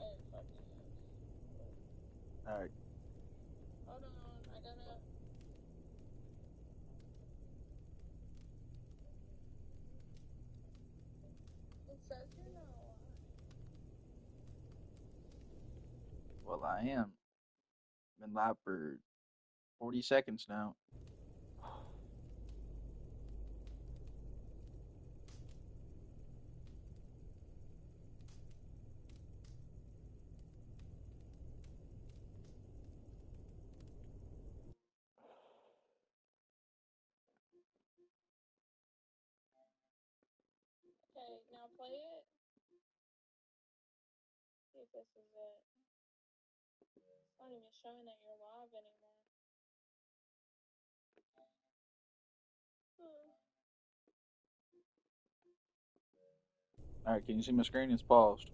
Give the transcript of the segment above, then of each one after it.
Oh, fuck. Alright. Hold on, I gotta... It says you're not alive. Well, I am. Been live for 40 seconds now. Okay, now play it. See if this is it. It's not even showing that you're live anymore. Alright, can you see my screen? It's paused.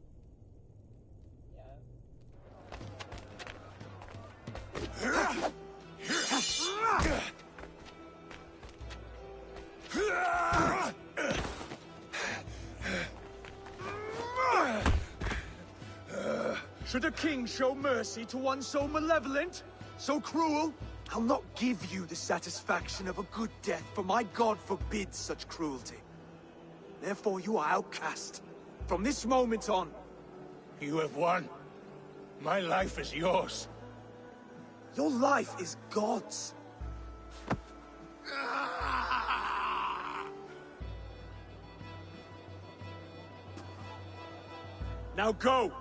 Should a king show mercy to one so malevolent? So cruel? I'll not give you the satisfaction of a good death, for my god forbids such cruelty. Therefore you are outcast. From this moment on. You have won. My life is yours. Your life is God's. Now go!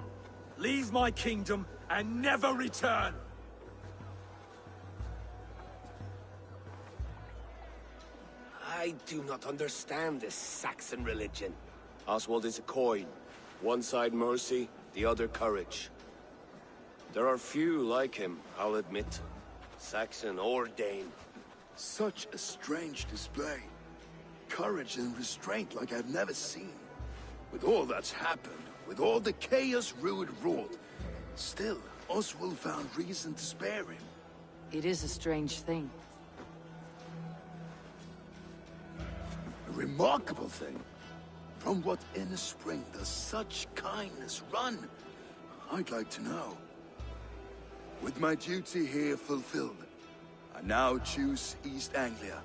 Leave my kingdom and never return! I do not understand this Saxon religion. Oswald is a coin. One side mercy, the other courage. There are few like him, I'll admit. Saxon or Dane. Such a strange display. Courage and restraint like I've never seen. With all that's happened, with all the chaos Rued wrought, still, Oswald found reason to spare him. It is a strange thing. A remarkable thing. From what inner spring does such kindness run? I'd like to know. With my duty here fulfilled, I now choose East Anglia.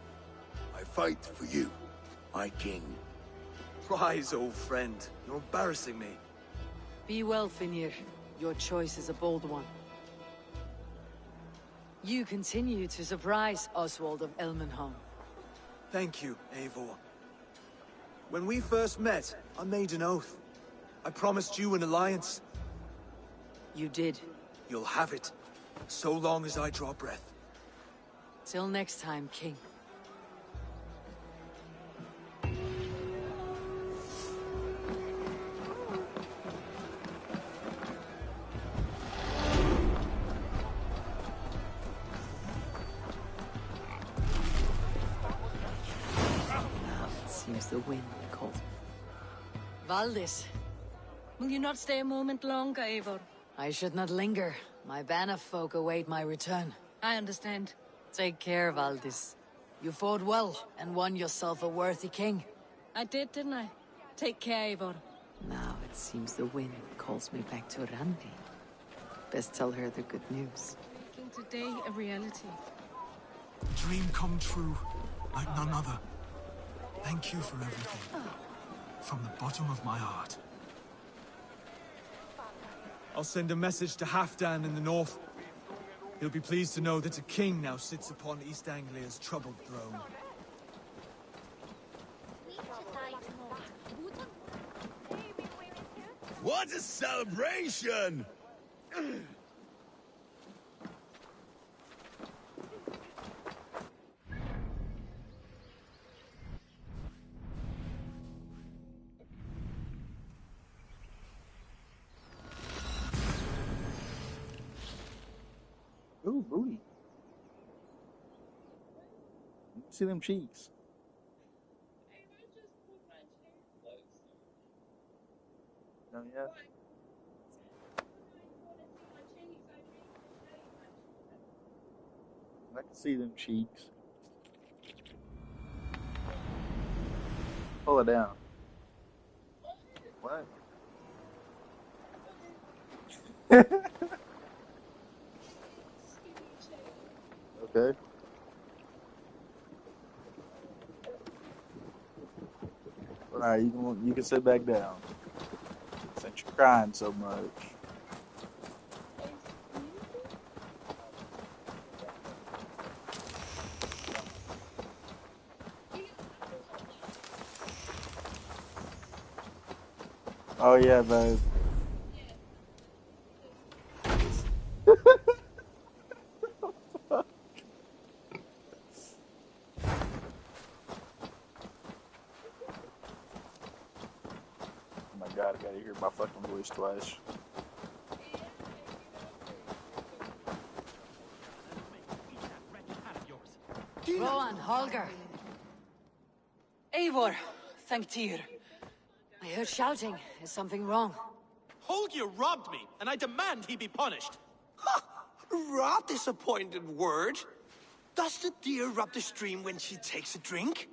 I fight for you, my king. Rise, old friend. You're embarrassing me. Be well, Finir. Your choice is a bold one. You continue to surprise Oswald of Elmenholm. Thank you, Eivor. When we first met, I made an oath. I promised you an alliance. You did. You'll have it, so long as I draw breath. Till next time, King. The wind calls me. Valdis. Will you not stay a moment longer, Eivor? I should not linger. My Banner folk await my return. I understand. Take care, Valdis. You fought well, and won yourself a worthy king. I did, didn't I? Take care, Eivor. Now it seems the wind calls me back to Randi. Best tell her the good news. Making today a reality. A dream come true, like none other. Thank you for everything. From the bottom of my heart. I'll send a message to Halfdan in the north. He'll be pleased to know that a king now sits upon East Anglia's troubled throne. What a celebration! Ooh, booty. See them cheeks. Oh, yeah. I can see them cheeks. Pull it down. What? Okay. All right, you can sit back down since you're crying so much. Oh yeah, babe. Oh my god, I gotta hear my fucking voice twice. Rowan, Holger. Eivor, thank Tyr. I heard shouting. Is something wrong? Holger robbed me, and I demand he be punished. Rot is a pointed word. Does the deer rub the stream when she takes a drink?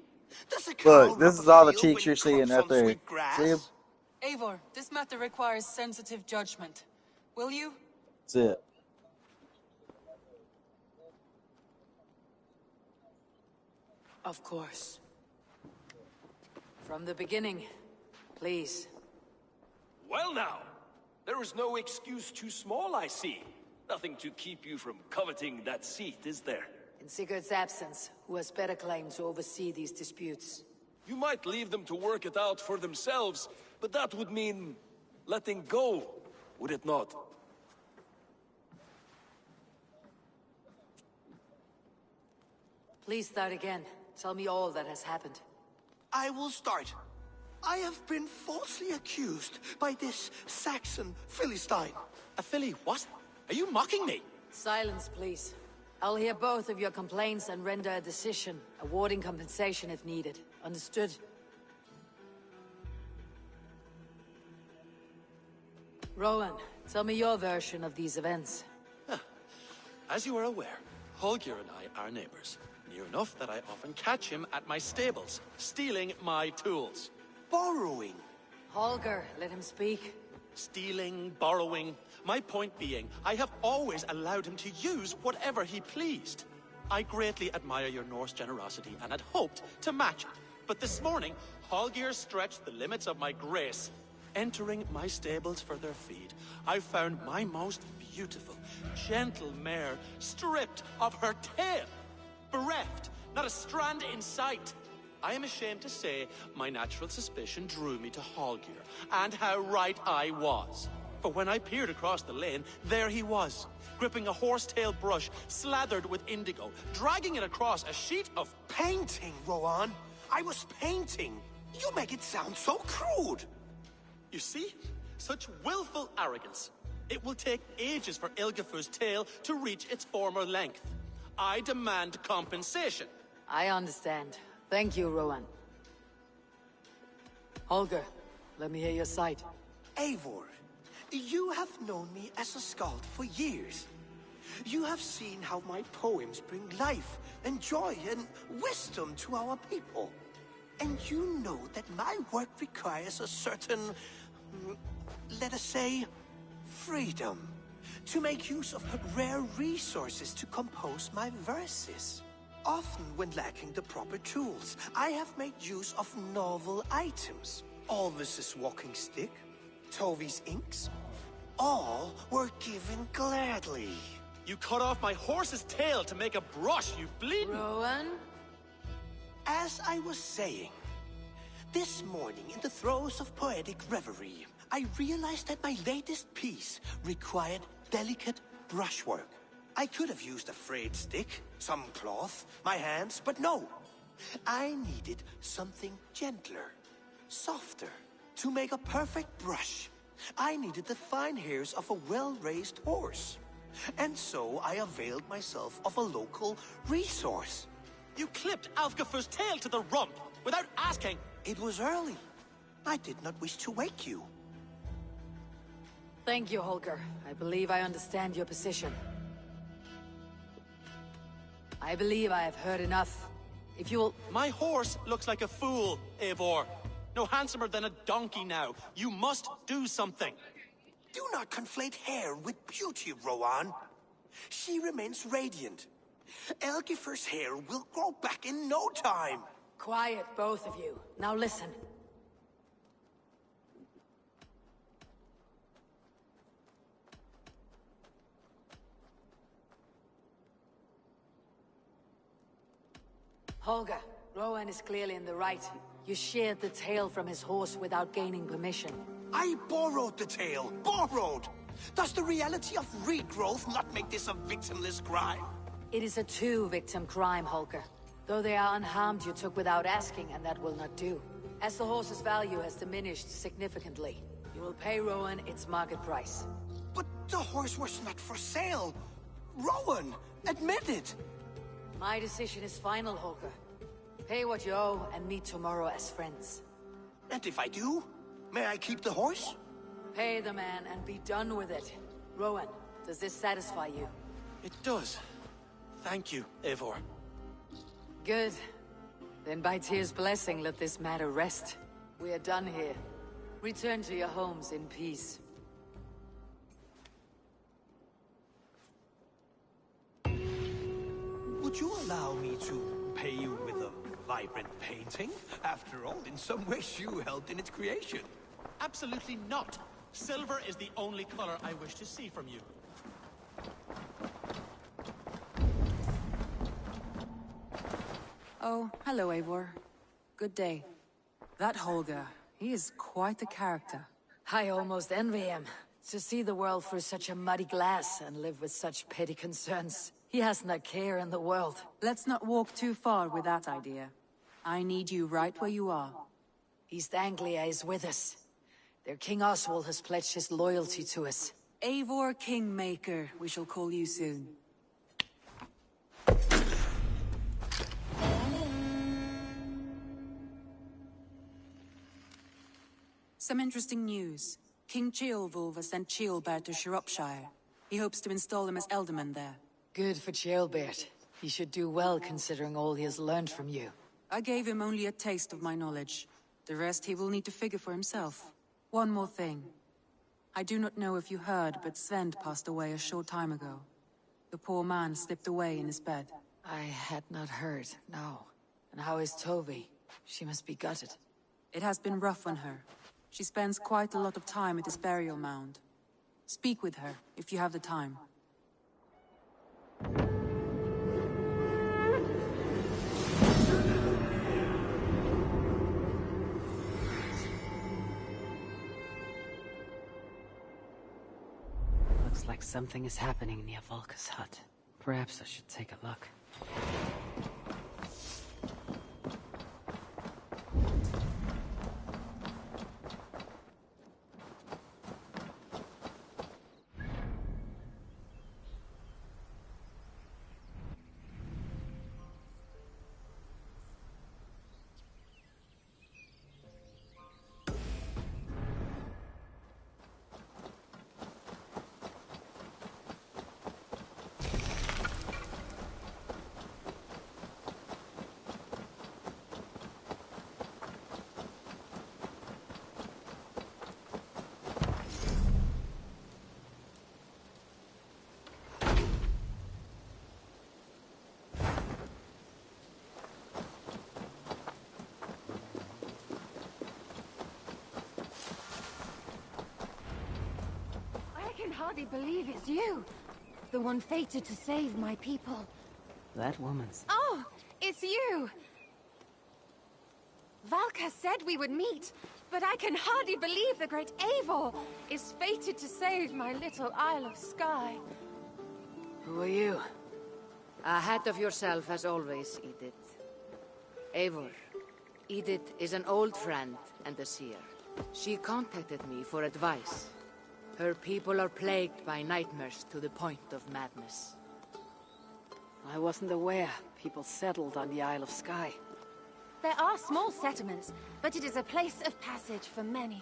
Does a cow Look, this rub is a all the field cheeks when you're it seeing crops right on there. sweet grass? See 'em? Eivor, this matter requires sensitive judgment. Will you? That's it. Of course. From the beginning, please. Well now, there is no excuse too small, I see. Nothing to keep you from coveting that seat, is there? In Sigurd's absence, who has better claim to oversee these disputes? You might leave them to work it out for themselves, but that would mean letting go, would it not? Please start again. Tell me all that has happened. I will start. I have been falsely accused by this Saxon Philistine. A filly what? Are you mocking me? Silence, please. I'll hear both of your complaints and render a decision, awarding compensation if needed. Understood? Rowan, tell me your version of these events. As you are aware, Holger and I are neighbors. Near enough that I often catch him at my stables, stealing my tools. Borrowing. Holger, let him speak. Stealing, borrowing. My point being, I have always allowed him to use whatever he pleased. I greatly admire your Norse generosity and had hoped to match it. But this morning, Holger stretched the limits of my grace. Entering my stables for their feed, I found my most beautiful, gentle mare stripped of her tail. Bereft, not a strand in sight. I am ashamed to say my natural suspicion drew me to Holger, and how right I was. For when I peered across the lane, there he was, gripping a horsetail brush slathered with indigo, dragging it across a sheet of... Painting, Rowan. I was painting. You make it sound so crude. You see? Such willful arrogance. It will take ages for Ilgafur's tail to reach its former length. I demand compensation. I understand. Thank you, Rowan. Holger, let me hear your side. Eivor, you have known me as a skald for years. You have seen how my poems bring life and joy and wisdom to our people. And you know that my work requires a certain, let us say, freedom to make use of rare resources to compose my verses. Often when lacking the proper tools, I have made use of novel items. Alvis's walking stick, Tovi's inks, all were given gladly. You cut off my horse's tail to make a brush, you bleeding... Rowan? As I was saying, this morning in the throes of poetic reverie, I realized that my latest piece required delicate brushwork. I could have used a frayed stick, some cloth, my hands, but no. I needed something gentler, softer. To make a perfect brush, I needed the fine hairs of a well-raised horse. And so I availed myself of a local resource. You clipped Alfgafur's tail to the rump without asking. It was early. I did not wish to wake you. Thank you, Holger. I believe I understand your position. I believe I have heard enough. If you'll... My horse looks like a fool, Eivor. No handsomer than a donkey now. You must do something. Do not conflate hair with beauty, Rowan. She remains radiant. Elgifer's hair will grow back in no time. Quiet, both of you. Now listen. Holger, Rowan is clearly in the right. You sheared the tail from his horse without gaining permission. I borrowed the tail. Borrowed! Does the reality of regrowth not make this a victimless crime? It is a two-victim crime, Holger. Though they are unharmed, you took without asking, and that will not do. As the horse's value has diminished significantly, you will pay Rowan its market price. But the horse was not for sale. Rowan, admit it. My decision is final, Holger. Pay what you owe and meet tomorrow as friends. And if I do, may I keep the horse? Pay the man and be done with it. Rowan, does this satisfy you? It does. Thank you, Eivor. Good. Then by Tyr's blessing, let this matter rest. We are done here. Return to your homes in peace. Would you allow me to pay you with a vibrant painting? After all, in some ways you helped in its creation. Absolutely not. Silver is the only color I wish to see from you. Oh, hello, Eivor. Good day. That Holger, he is quite the character. I almost envy him. To see the world through such a muddy glass and live with such petty concerns. He hasn't a care in the world. Let's not walk too far with that idea. I need you right where you are. East Anglia is with us. Their King Oswald has pledged his loyalty to us. Eivor Kingmaker, we shall call you soon. Some interesting news. King Ceolwulf has sent Ceolbert to Shropshire. He hopes to install him as Elderman there. Good for Ceolbert. He should do well considering all he has learned from you. I gave him only a taste of my knowledge. The rest he will need to figure for himself. One more thing. I do not know if you heard, but Sven passed away a short time ago. The poor man slipped away in his bed. I had not heard, no. And how is Tovi? She must be gutted. It has been rough on her. She spends quite a lot of time at his burial mound. Speak with her, if you have the time. Looks like something is happening near Volka's hut. Perhaps I should take a look. I can hardly believe it's you. The one fated to save my people. That woman's... Oh, it's you! Valka said we would meet, but I can hardly believe the great Eivor is fated to save my little Isle of Skye. Who are you? Ahead of yourself as always, Edith. Eivor. Edith is an old friend and a seer. She contacted me for advice. Her people are plagued by nightmares to the point of madness. I wasn't aware people settled on the Isle of Skye. There are small settlements, but it is a place of passage for many,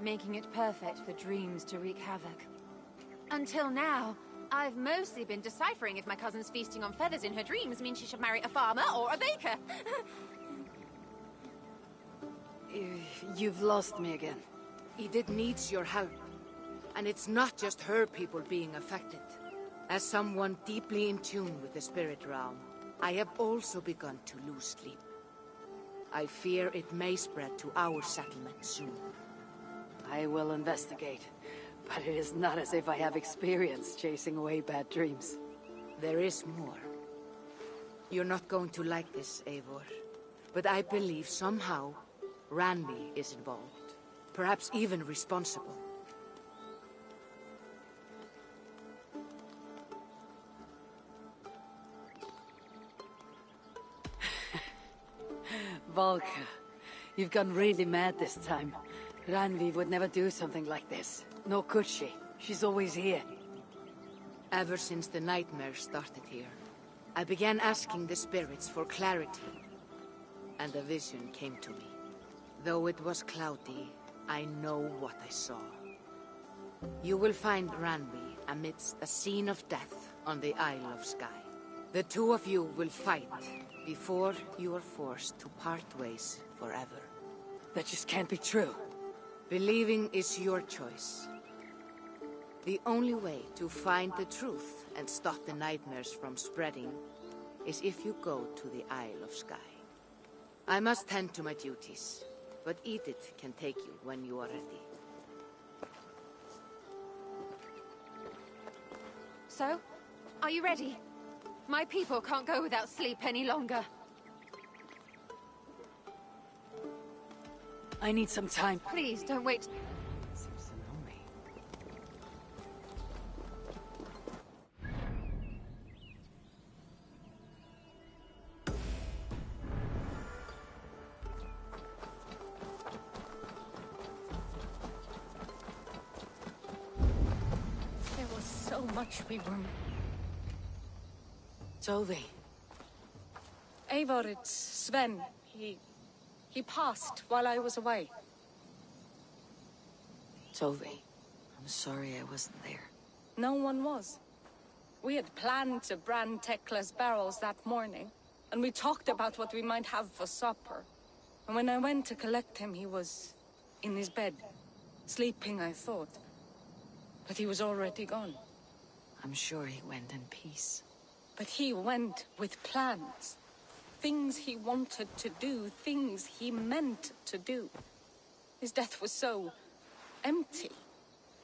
making it perfect for dreams to wreak havoc. Until now, I've mostly been deciphering if my cousin's feasting on feathers in her dreams means she should marry a farmer or a baker. You've lost me again. Edith needs your help. And it's not just her people being affected. As someone deeply in tune with the spirit realm, I have also begun to lose sleep. I fear it may spread to our settlement soon. I will investigate, but it is not as if I have experience chasing away bad dreams. There is more. You're not going to like this, Eivor, but I believe somehow Randvi is involved. Perhaps even responsible. Volka, you've gone really mad this time. Randvi would never do something like this. Nor could she. She's always here. Ever since the nightmare started here, I began asking the spirits for clarity. And a vision came to me. Though it was cloudy, I know what I saw. You will find Randvi amidst a scene of death on the Isle of Skye. The two of you will fight before you are forced to part ways forever. That just can't be true. Believing is your choice. The only way to find the truth and stop the nightmares from spreading is if you go to the Isle of Skye. I must tend to my duties, but Edith can take you when you are ready. So, are you ready? My people can't go without sleep any longer. I need some time. Please, don't wait. Seems to know me. There was so much we were... Tove. Eivor, it's Sven. He passed while I was away. Tove, I'm sorry I wasn't there. No one was. We had planned to brand Tekla's barrels that morning, and we talked about what we might have for supper. And when I went to collect him, he was in his bed. Sleeping, I thought. But he was already gone. I'm sure he went in peace. But he went with plans. Things he wanted to do, things he meant to do. His death was so empty.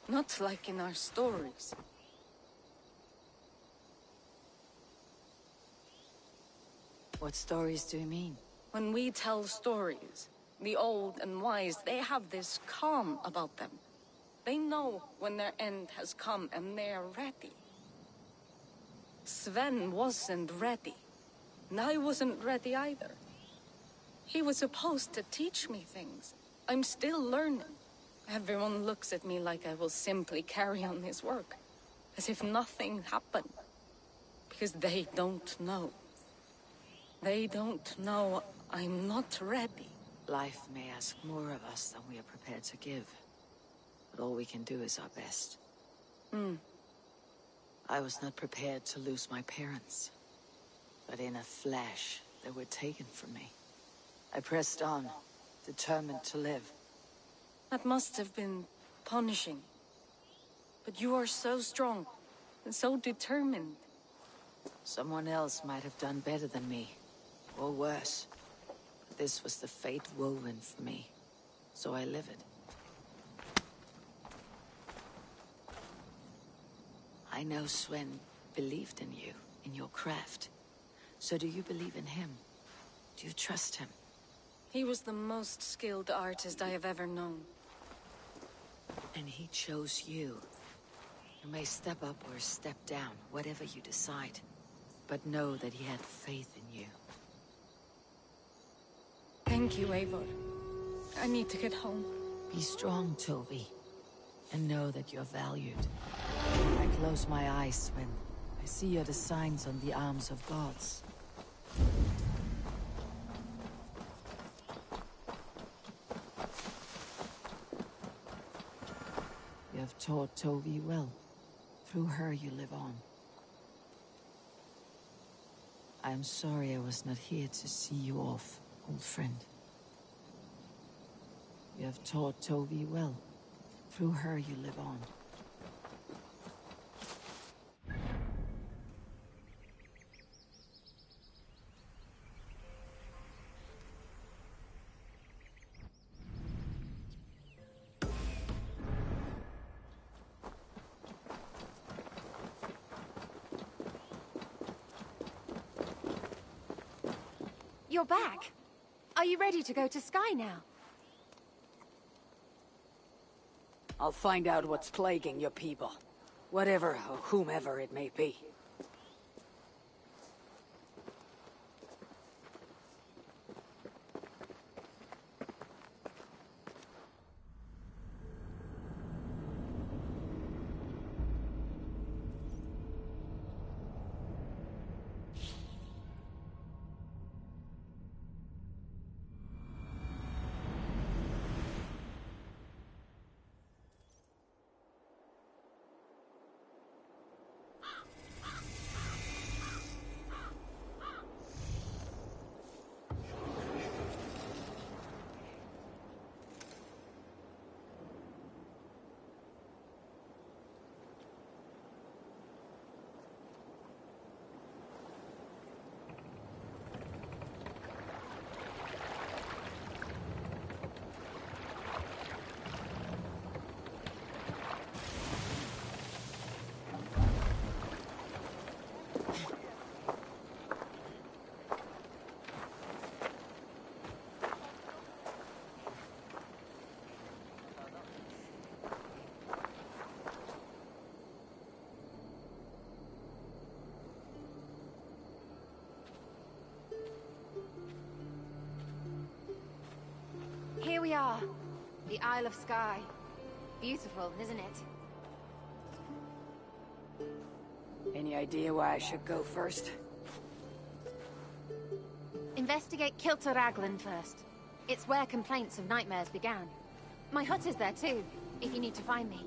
Not like in our stories. What stories do you mean? When we tell stories, the old and wise, they have this calm about them. They know when their end has come and they're ready. Sven wasn't ready. And I wasn't ready either. He was supposed to teach me things. I'm still learning. Everyone looks at me like I will simply carry on his work. As if nothing happened. Because they don't know. They don't know I'm not ready. Life may ask more of us than we are prepared to give. But all we can do is our best. I was not prepared to lose my parents. But in a flash, they were taken from me. I pressed on, determined to live. That must have been punishing. But you are so strong, and so determined. Someone else might have done better than me, or worse. But this was the fate woven for me, so I live it. I know Sven believed in you, in your craft. So do you believe in him? Do you trust him? He was the most skilled artist I have ever known. And he chose you. You may step up or step down, whatever you decide. But know that he had faith in you. Thank you, Eivor. I need to get home. Be strong, Tove. And know that you're valued. I close my eyes, Sven. I see the signs on the arms of gods. You have taught Tove well. Through her you live on. I am sorry I was not here to see you off, old friend. You have taught Tove well. Through her you live on. You're back. Are you ready to go to Sky now? I'll find out what's plaguing your people. Whatever or whomever it may be. Here we are. The Isle of Skye. Beautiful, isn't it? Any idea why I should go first? Investigate Kilter Raglan first. It's where complaints of nightmares began. My hut is there too, if you need to find me.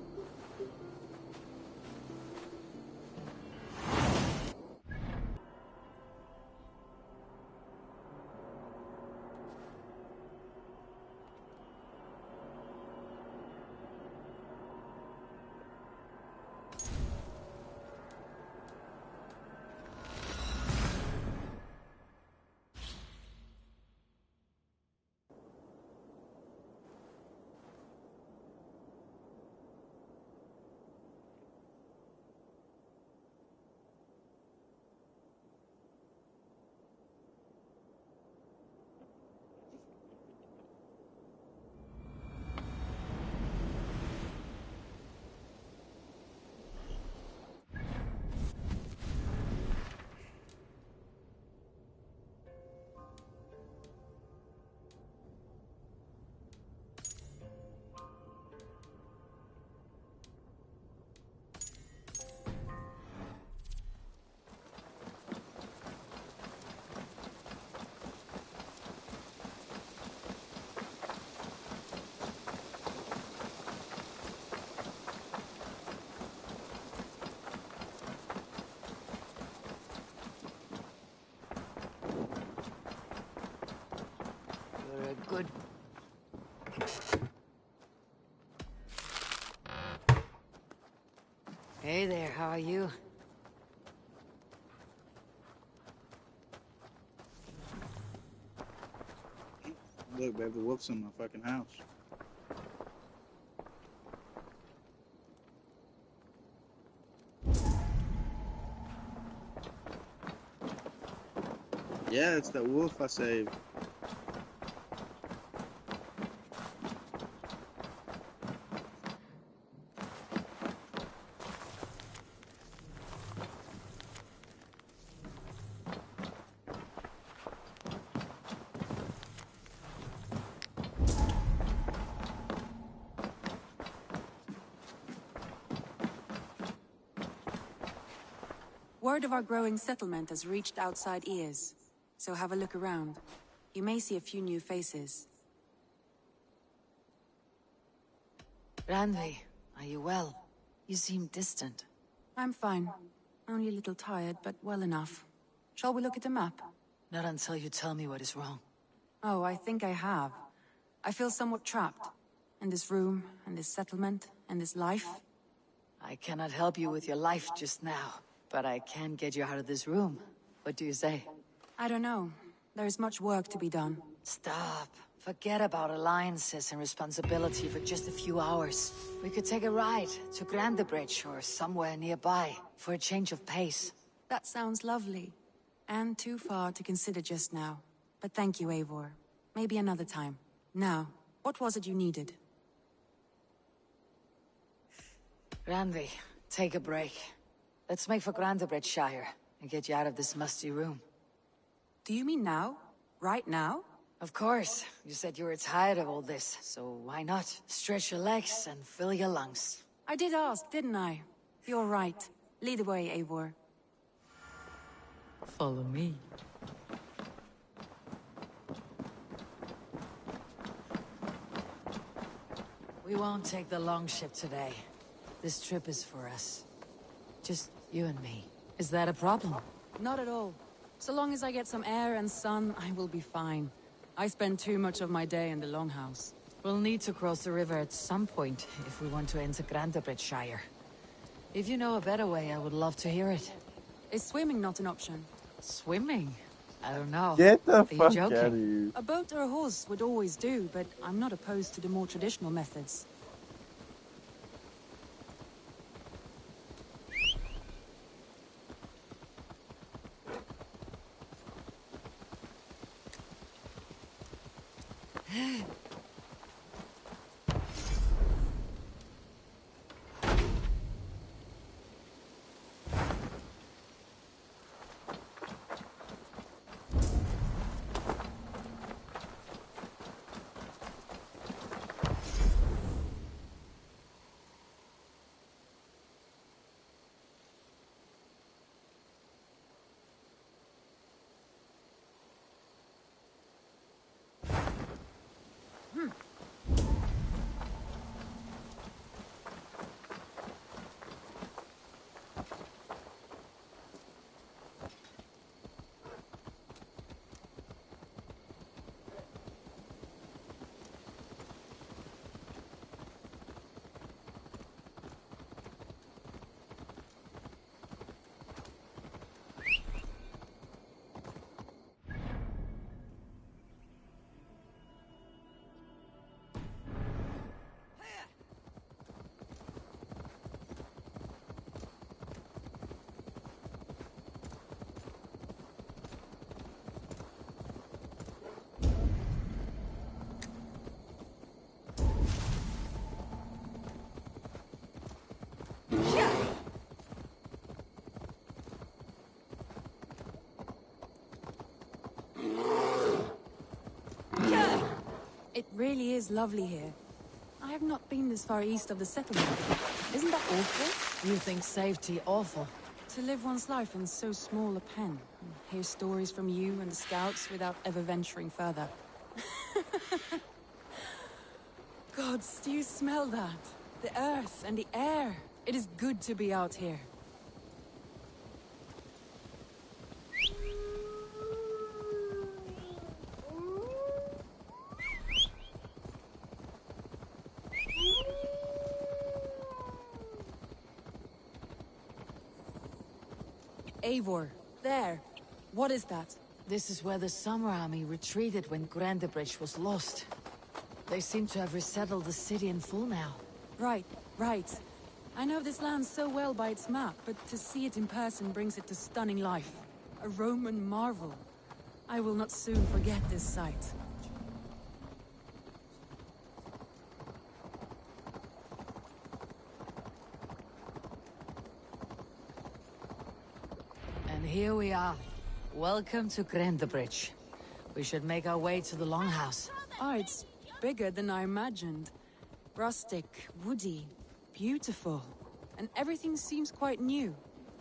You're a good... Hey there, how are you? Look, babe, the wolf's in my fucking house. Yeah, it's that wolf I saved. Word of our growing settlement has reached outside ears, so have a look around. You may see a few new faces. Randvi, are you well? You seem distant. I'm fine. Only a little tired, but well enough. Shall we look at the map? Not until you tell me what is wrong. Oh, I think I have. I feel somewhat trapped. In this room, and this settlement, and this life. I cannot help you with your life just now, but I can get you out of this room. What do you say? I don't know. There is much work to be done. Stop. Forget about alliances and responsibility for just a few hours. We could take a ride to Grandebridge or somewhere nearby for a change of pace. That sounds lovely. And too far to consider just now. But thank you, Eivor. Maybe another time. Now, what was it you needed? Randvi, take a break. Let's make for Grantebridgeshire and get you out of this musty room. Do you mean now? Right now? Of course. You said you were tired of all this, so why not? Stretch your legs and fill your lungs. I did ask, didn't I? You're right. Lead the way, Eivor. Follow me. We won't take the long ship today. This trip is for us. Just you and me. Is that a problem? Not at all. So long as I get some air and sun, I will be fine. I spend too much of my day in the Longhouse. We'll need to cross the river at some point if we want to enter Grantebridgeshire. If you know a better way, I would love to hear it. Is swimming not an option? Swimming? I don't know. Get the Are fuck you out joking? of here. A boat or a horse would always do, but I'm not opposed to the more traditional methods. It really is lovely here. I have not been this far east of the settlement. Isn't that awful? You think safety awful? To live one's life in so small a pen, and hear stories from you and the scouts without ever venturing further. Gods, do you smell that? The earth and the air. It is good to be out here. Eivor, there. What is that? This is where the Summer Army retreated when Grantebridge was lost. They seem to have resettled the city in full now. Right, right. I know this land so well by its map, but to see it in person brings it to stunning life. A Roman marvel. I will not soon forget this sight. And here we are. Welcome to Grantebridge. We should make our way to the Longhouse. Oh, it's bigger than I imagined. Rustic, woody, beautiful. And everything seems quite new.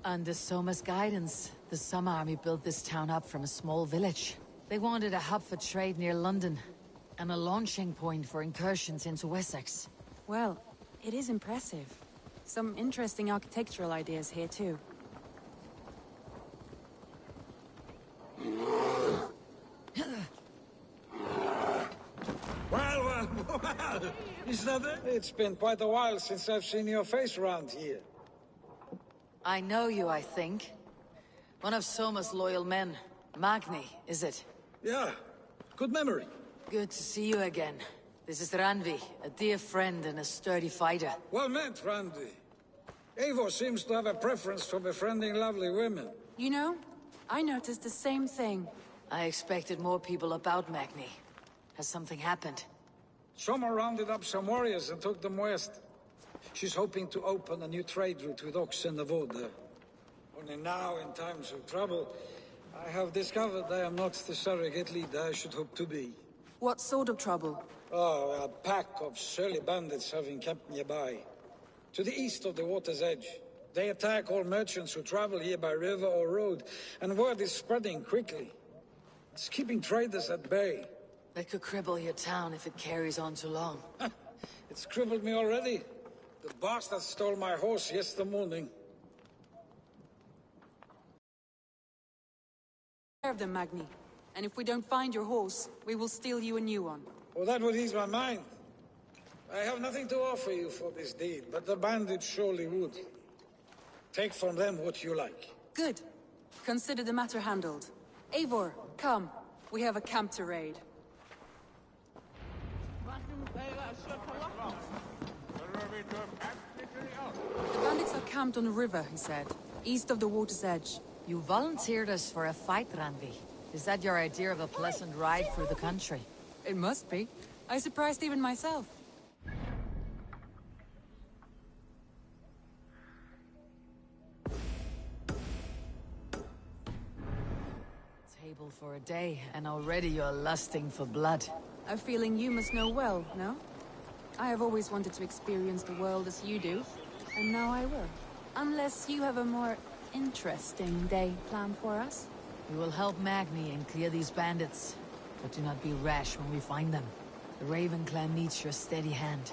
Under Soma's guidance, the Summer Army built this town up from a small village. They wanted a hub for trade near London, and a launching point for incursions into Wessex. Well, it is impressive. Some interesting architectural ideas here too. Well, is that it? It's been quite a while since I've seen your face around here. I know you, I think. One of Soma's loyal men. Magni, is it? Yeah, good memory. Good to see you again. This is Randvi, a dear friend and a sturdy fighter. Well met, Randvi. Eivor seems to have a preference for befriending lovely women. You know, I noticed the same thing. I expected more people about Magni. Has something happened? Someone rounded up some warriors and took them west. She's hoping to open a new trade route with oxen and wood. Only now, in times of trouble, I have discovered I am not the surrogate leader I should hope to be. What sort of trouble? Oh, a pack of surly bandits have encamped nearby. To the east of the water's edge. They attack all merchants who travel here by river or road, and word is spreading quickly. It's keeping traders at bay. That could cripple your town if it carries on too long. It's crippled me already. The bastard stole my horse yesterday morning. Of them, Magni. And if we don't find your horse, we will steal you a new one. Well, that would ease my mind. I have nothing to offer you for this deed, but the bandits surely would. Take from them what you like. Good. Consider the matter handled. Eivor, come. We have a camp to raid. The bandits are camped on the river, he said. East of the water's edge. You volunteered us for a fight, Randvi. Is that your idea of a pleasant ride through the country? It must be. I surprised even myself. Table for a day, and already you're lusting for blood. A feeling you must know well, no? I have always wanted to experience the world as you do, and now I will. Unless you have a more interesting day planned for us? We will help Magni and clear these bandits, but do not be rash when we find them. The Raven clan needs your steady hand.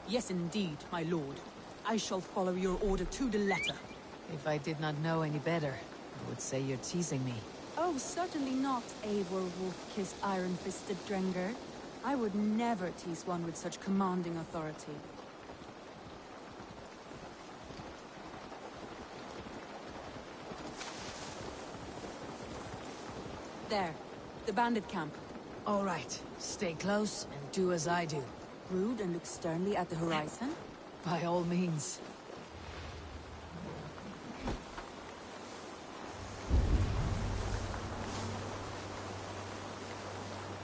Yes, indeed, my lord. I shall follow your order to the letter. If I did not know any better, I would say you're teasing me. Oh, certainly not, Eivor wolf-kissed iron-fisted Drenger. I would never tease one with such commanding authority. There, the bandit camp. All right, stay close and do as I do. Rude and look sternly at the horizon? By all means.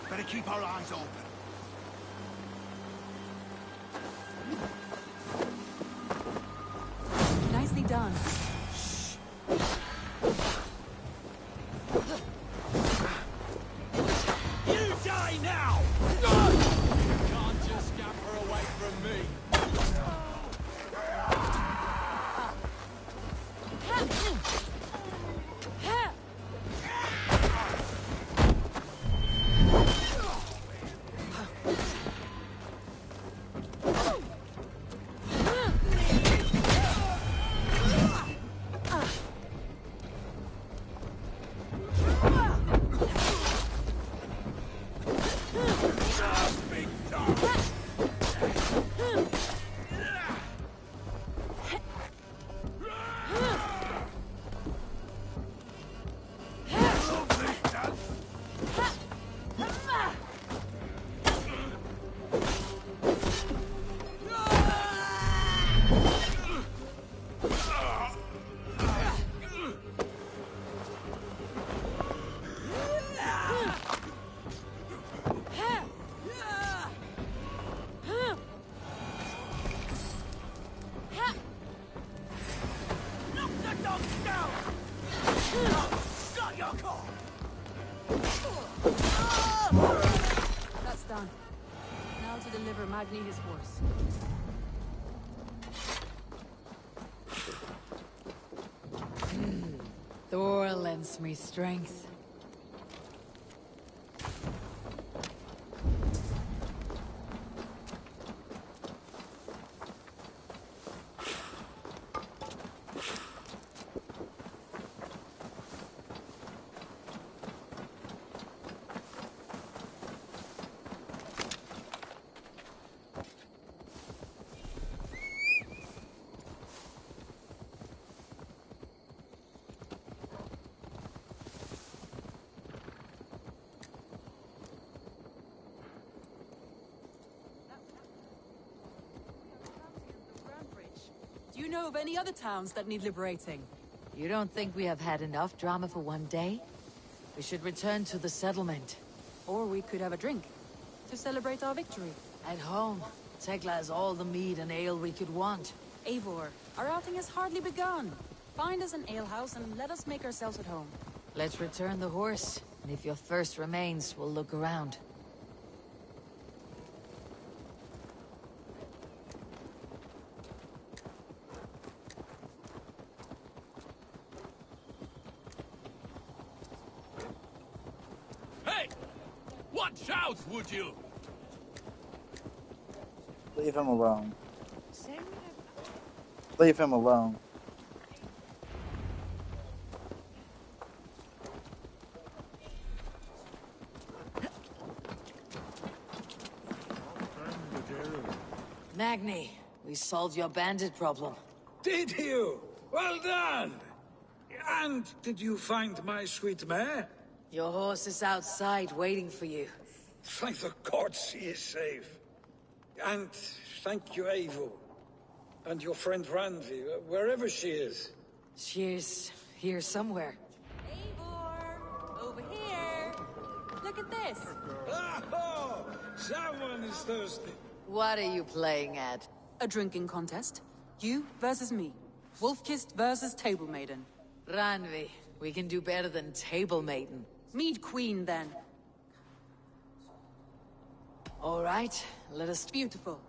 Better keep our eyes open. Nicely done. You die now! You can't just scamper away from me. That's done. Now to deliver Magni his horse. Thor lends me strength. Do you know of any other towns that need liberating? You don't think we have had enough drama for one day? We should return to the settlement. Or we could have a drink, to celebrate our victory. At home, Tekla has all the mead and ale we could want. Eivor, our outing has hardly begun. Find us an alehouse and let us make ourselves at home. Let's return the horse, and if your thirst remains, we'll look around. Hey! Watch out, would you? Leave him alone. Leave him alone. Magni, we solved your bandit problem. Did you? Well done! And did you find my sweet mare? Your horse is outside waiting for you. Thank the gods she is safe. And thank you, Eivor. And your friend Randvi, wherever she is. She's here somewhere. Eivor! Over here! Look at this! Oh, someone is thirsty. What are you playing at? A drinking contest. You versus me. Wolf-Kissed versus Table Maiden. Randvi, we can do better than Table Maiden. Mead Queen, then. All right, let us... Beautiful.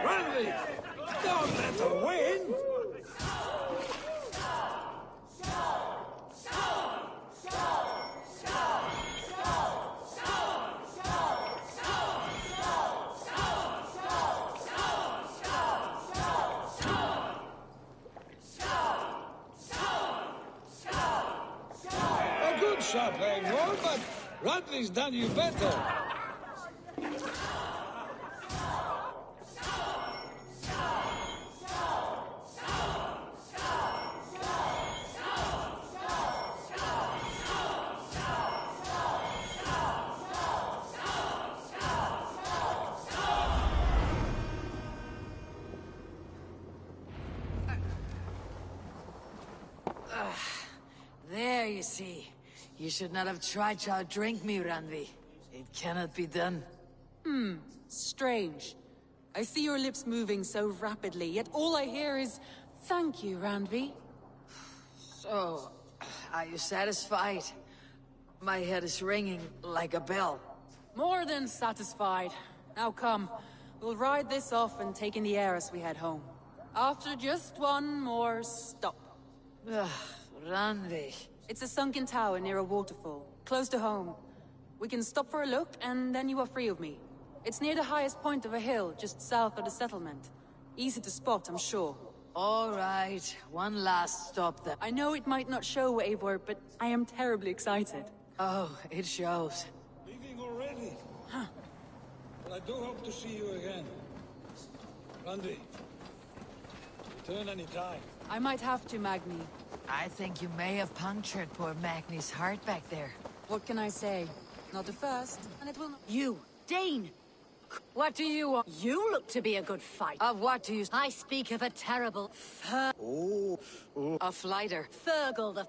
Randvi! Don't let her win! A good shot, Eivor, but Randvi's done you better. There, you see. You should not have tried to outdrink me, Randvi. It cannot be done. Strange. I see your lips moving so rapidly, yet all I hear is, "Thank you, Randvi." So, are you satisfied? My head is ringing like a bell. More than satisfied. Now come, we'll ride this off and take in the air as we head home. After just one more stop. Ugh, Randvi. It's a sunken tower near a waterfall, close to home. We can stop for a look, and then you are free of me. It's near the highest point of a hill, just south of the settlement. Easy to spot, I'm sure. All right, one last stop then. I know it might not show, Eivor, but I am terribly excited. Oh, it shows. Leaving already? Huh. Well, I do hope to see you again. Randvi, return any time. I might have to, Magni. I think you may have punctured poor Magni's heart back there. What can I say? Not the first, and it will not... You, Dane! What do you want? You look to be a good fighter. Of what do you... I speak of a terrible A flighter. Fergal the...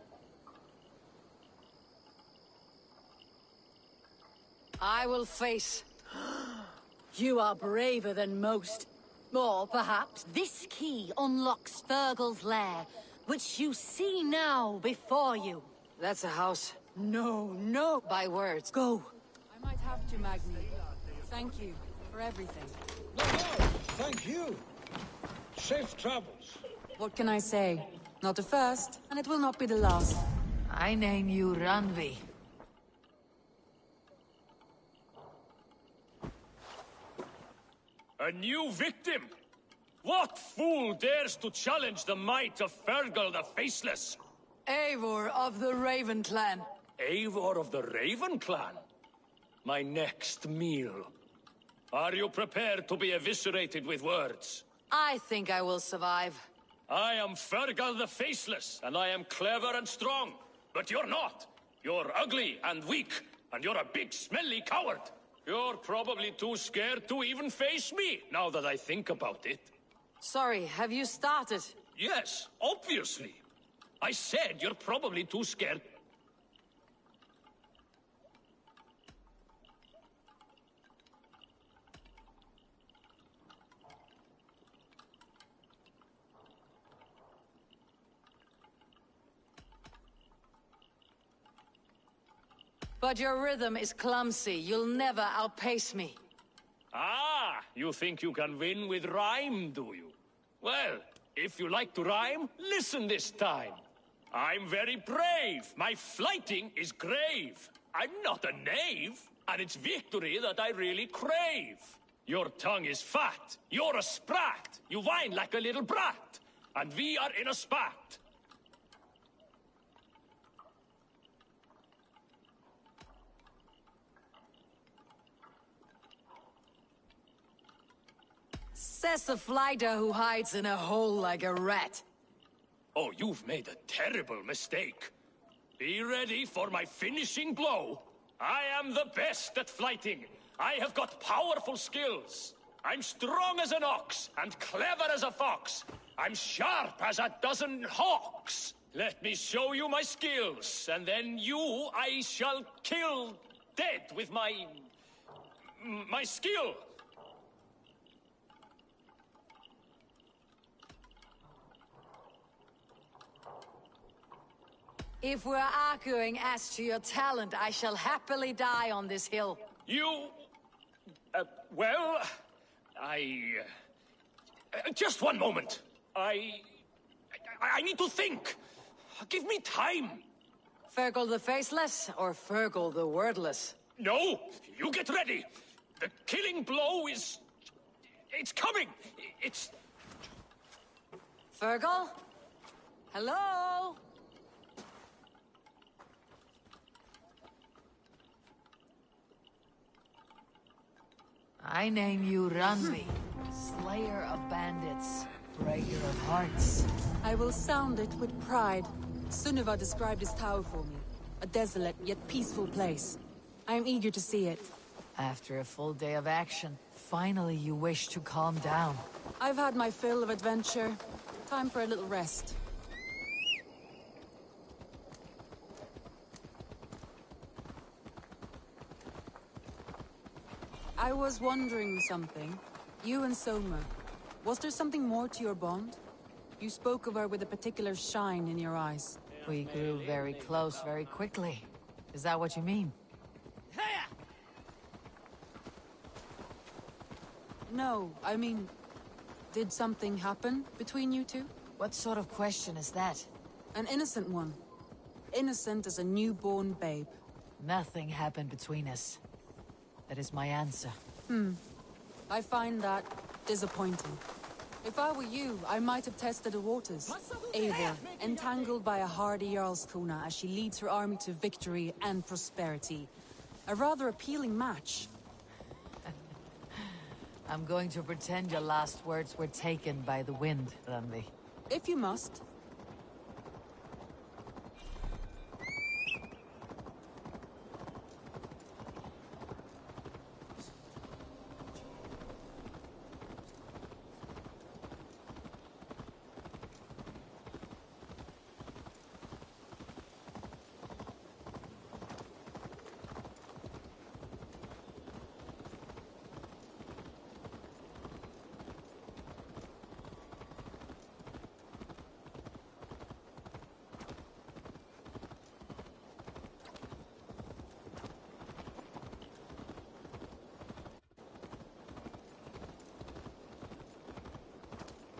I will face... You are braver than most. Or, perhaps, this key unlocks Fergal's lair, which you see now before you. That's a house. No. By words. Go. I might have to, Magni. Thank you for everything. No, thank you. Safe travels. What can I say? Not the first, and it will not be the last. I name you Randvi. A new victim? What fool dares to challenge the might of Fergal the Faceless? Eivor of the Raven Clan. Eivor of the Raven Clan? my next meal. Are you prepared to be eviscerated with words? I think I will survive. I am Fergal the Faceless, and I am clever and strong. But you're not. You're ugly and weak, and you're a big, smelly coward. You're probably too scared to even face me, now that I think about it. Sorry, have you started? Yes, obviously. I said you're probably too scared. But your rhythm is clumsy. You'll never outpace me. Ah, you think you can win with rhyme, do you? Well, if you like to rhyme, listen this time. I'm very brave. My flighting is grave. I'm not a knave, and it's victory that I really crave. Your tongue is fat. You're a sprat. You whine like a little brat. And we are in a spat. Says the flighter who hides in a hole like a rat. Oh, you've made a terrible mistake. Be ready for my finishing blow. I am the best at flighting. I have got powerful skills. I'm strong as an ox and clever as a fox. I'm sharp as a dozen hawks. Let me show you my skills, and then you I shall kill dead with my skill. If we're arguing as to your talent, I shall happily die on this hill. You... well... just one moment. I need to think. Give me time. Fergal the Faceless or Fergal the Wordless? No! You get ready! The killing blow is... it's coming! It's... Fergal? Hello? I name you Randvi, Slayer of Bandits, Breaker of Hearts. I will sound it with pride. Sunniva described his tower for me. A desolate yet peaceful place. I am eager to see it. After a full day of action, finally you wish to calm down. I've had my fill of adventure. Time for a little rest. I was wondering something. You and Soma, was there something more to your bond? You spoke of her with a particular shine in your eyes. We grew very close very quickly. Is that what you mean? No, I mean... did something happen between you two? What sort of question is that? An innocent one. Innocent as a newborn babe. Nothing happened between us. That is my answer. I find that disappointing. If I were you, I might have tested the waters. Eivor, entangled by a hardy Jarlskona as she leads her army to victory and prosperity. A rather appealing match. I'm going to pretend your last words were taken by the wind, Randvi. If you must.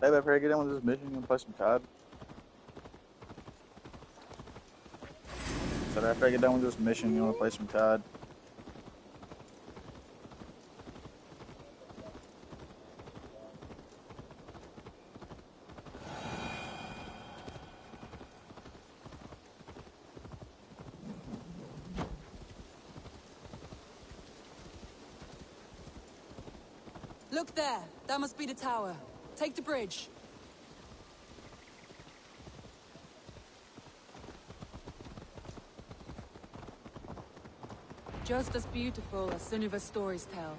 Babe, after I get done with this mission, you wanna play some COD? So after I get done with this mission, you wanna play some COD? Look there. That must be the tower. Take the bridge. Just as beautiful as Sunniva's stories tell.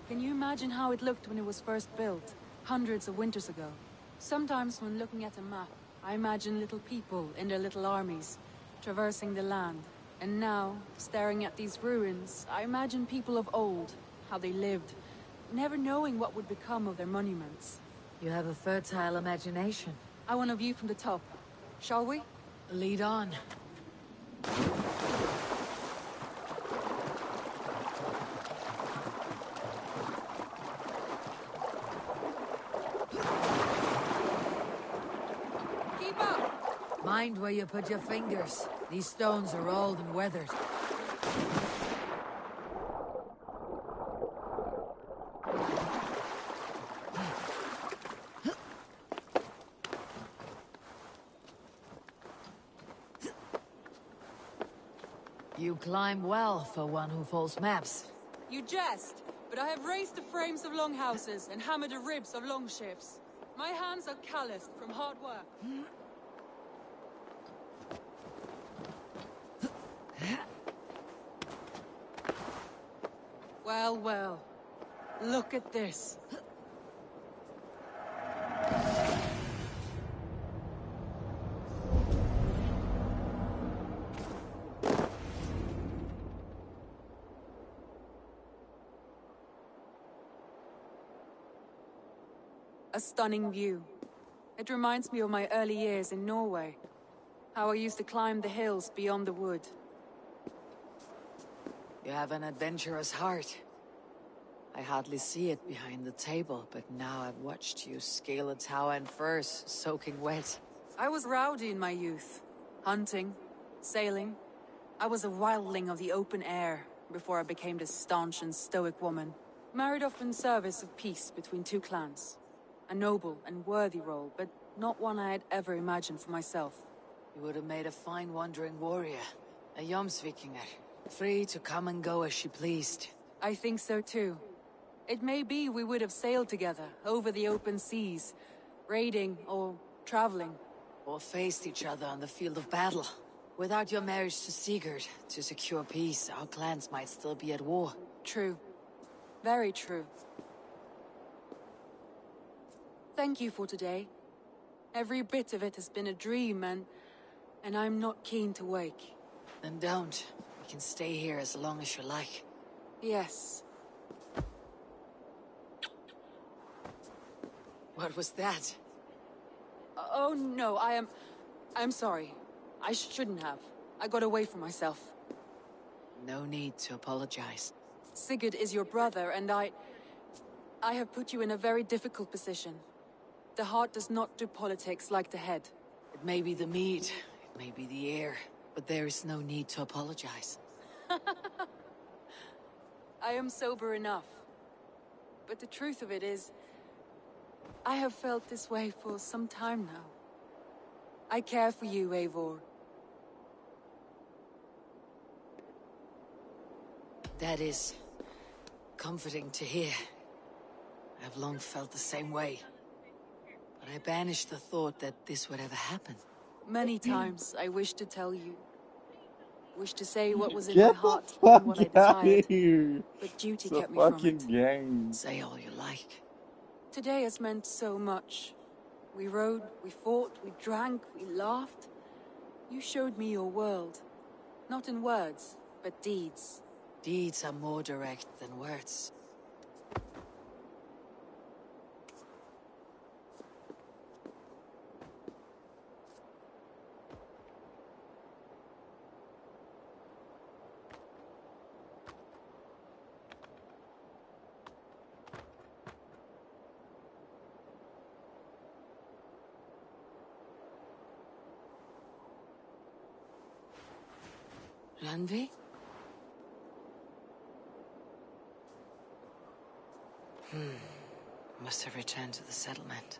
Can you imagine how it looked when it was first built, hundreds of winters ago? Sometimes when looking at a map, I imagine little people in their little armies, traversing the land. And now, staring at these ruins, I imagine people of old, how they lived, never knowing what would become of their monuments. You have a fertile imagination. I want a view from the top. Shall we? Lead on. Keep up! Mind where you put your fingers. These stones are old and weathered. You climb well for one who folds maps. You jest, but I have raised the frames of longhouses and hammered the ribs of longships. My hands are calloused from hard work. Well, well. Look at this. A stunning view. It reminds me of my early years in Norway. How I used to climb the hills beyond the wood. You have an adventurous heart. I hardly see it behind the table, but now I've watched you scale a tower in furs, soaking wet. I was rowdy in my youth. Hunting, sailing. I was a wildling of the open air, before I became this staunch and stoic woman. Married off in service of peace between two clans. A noble and worthy role, but not one I had ever imagined for myself. You would have made a fine wandering warrior. A Jomsvikinger. Free to come and go as she pleased. I think so too. It may be we would have sailed together, over the open seas, raiding or traveling. Or faced each other on the field of battle. Without your marriage to Sigurd, to secure peace, our clans might still be at war. True. Very true. Thank you for today. Every bit of it has been a dream, and I'm not keen to wake. Then don't. We can stay here as long as you like. Yes. What was that? Oh no, I'm sorry. I shouldn't have. I got away from myself. No need to apologize. Sigurd is your brother, and I have put you in a very difficult position. The heart does not do politics like the head. It may be the mead, it may be the air, but there is no need to apologize. I am sober enough. But the truth of it is, I have felt this way for some time now. I care for you, Eivor. That is comforting to hear. I've long felt the same way. But I banished the thought that this would ever happen. Many times I wished to tell you. Wished to say what was in Get my heart the fuck and what I out desired. of here. But duty It's a kept me from fucking it. game. Say all you like. Today has meant so much. We rode, we fought, we drank, we laughed. You showed me your world. Not in words, but deeds. Deeds are more direct than words. Randvi? Must have returned to the settlement.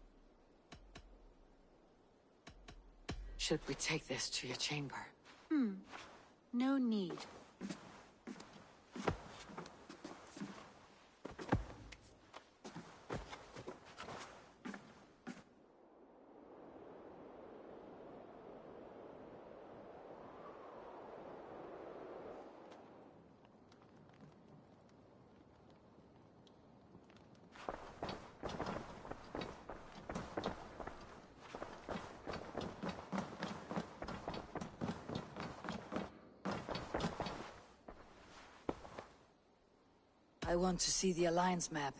Should we take this to your chamber? No need. I want to see the Alliance map.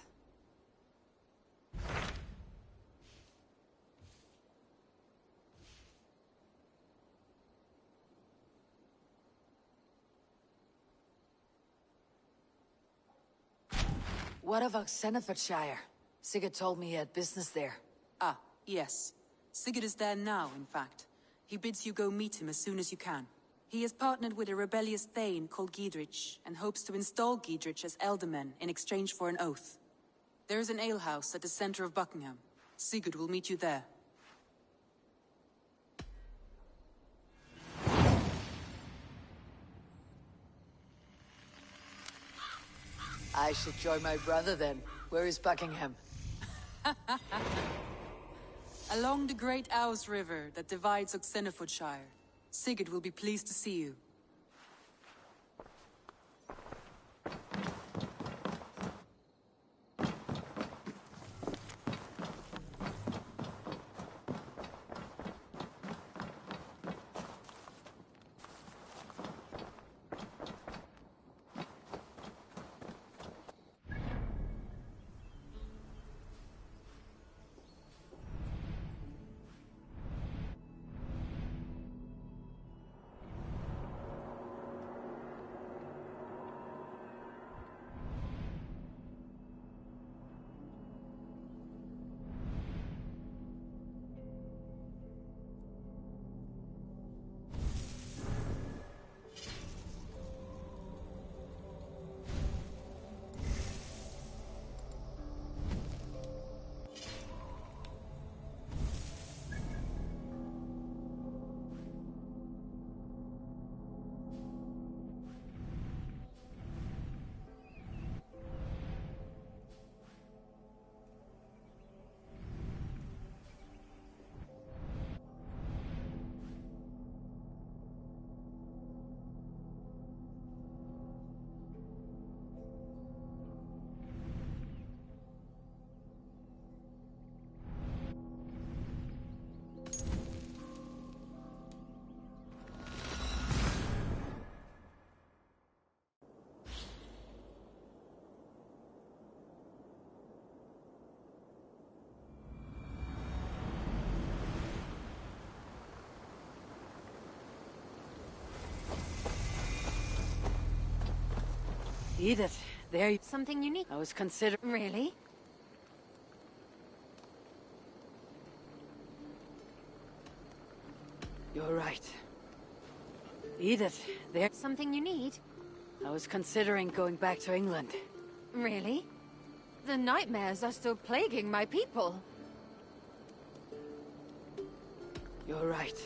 What of Oxenfordshire? Sigurd told me he had business there. Ah, yes. Sigurd is there now, in fact. He bids you go meet him as soon as you can. He has partnered with a rebellious Thane called Giedrich, and hopes to install Giedrich as Elderman in exchange for an oath. There is an alehouse at the center of Buckingham. Sigurd will meet you there. I should join my brother then. Where is Buckingham? Along the great Ouse River that divides Oxenfordshire. Sigurd will be pleased to see you. Edith, there. Something unique. I was considering. Really? You're right. Edith, there. Something you need? I was considering going back to England. Really? The nightmares are still plaguing my people. You're right.